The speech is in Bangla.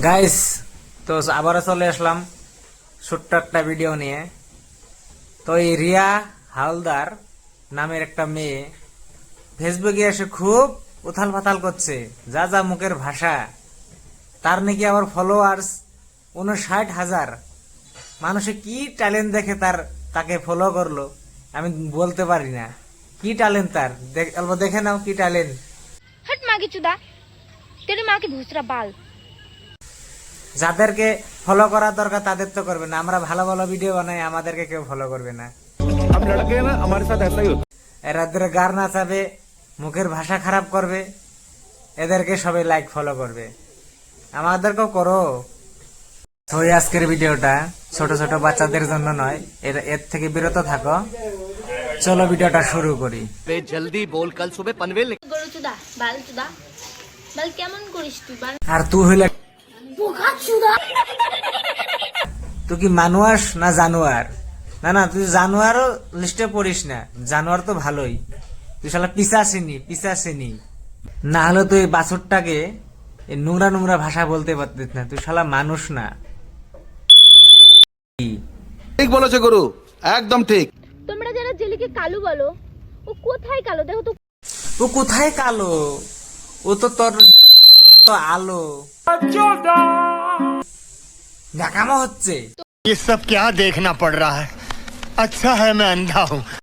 গাইস, তো আবারও চলে আসলাম ছোট্ট একটা ভিডিও নিয়ে। তো এই রিয়া হালদার নামের একটা মেয়ে ফেসবুকে এসে খুব উথাল পাথাল করছে, যা যা মুখের ভাষা। তার নাকি আবার ফলোয়ার্স 59,000। মানুষে কি ট্যালেন্ট দেখে তাকে ফলো করলো আমি বলতে পারি না। কি ট্যালেন্ট তার, অল্প দেখে নাও কি ট্যালেন্ট। हट माँ की चुदा तेरी माँ की भूसरा बाल। যাদেরকে ফলো করার দরকার তাদের তো করবে না। আমরা ভালো ভালো ভিডিও বানাই, আমাদেরকে কেউ ফলো করবে না। हम लड़के हैं ना, हमारे साथ ऐसा ही होता এরা গার নাচাবে, মুখের ভাষা খারাপ করবে, এদেরকে সবাই লাইক ফলো করবে। আমাদেরকেও করো। তো এই আজকের ভিডিওটা ছোট ছোট বাচ্চাদের জন্য নয়, এর থেকে বিরত থাকো। চলো ভিডিওটা শুরু করি। बे जल्दी बोल, कल सुबह पनवेल গরু চুদা বাল চুদা বাল কেমন করিস তুই বাল আর তুই হইলে বোকা চুদা। তুই কি মানুষ না জানোয়ার? না না, তুই জানোয়ারও লিস্টে পড়িস না। জানোয়ার তো ভালোই, তুই শালা পিসাসিনি। না হলে তুই বাছুরটাকে এই নোংরা নোংরা ভাষা বলতে পারতিস না। তুই শালা মানুষ না। ঠিক বলেছে গুরু, একদম ঠিক। তোমরা যারা জেলিকে কালু বলো, ও কোথায় কালো দেখো তো। ও কোথায় কালো? ও তো তোর তো আলো। দেখামো হচ্ছে। ये सब क्या देखना पड़ रहा है। अच्छा है मैं अंधा हूँ।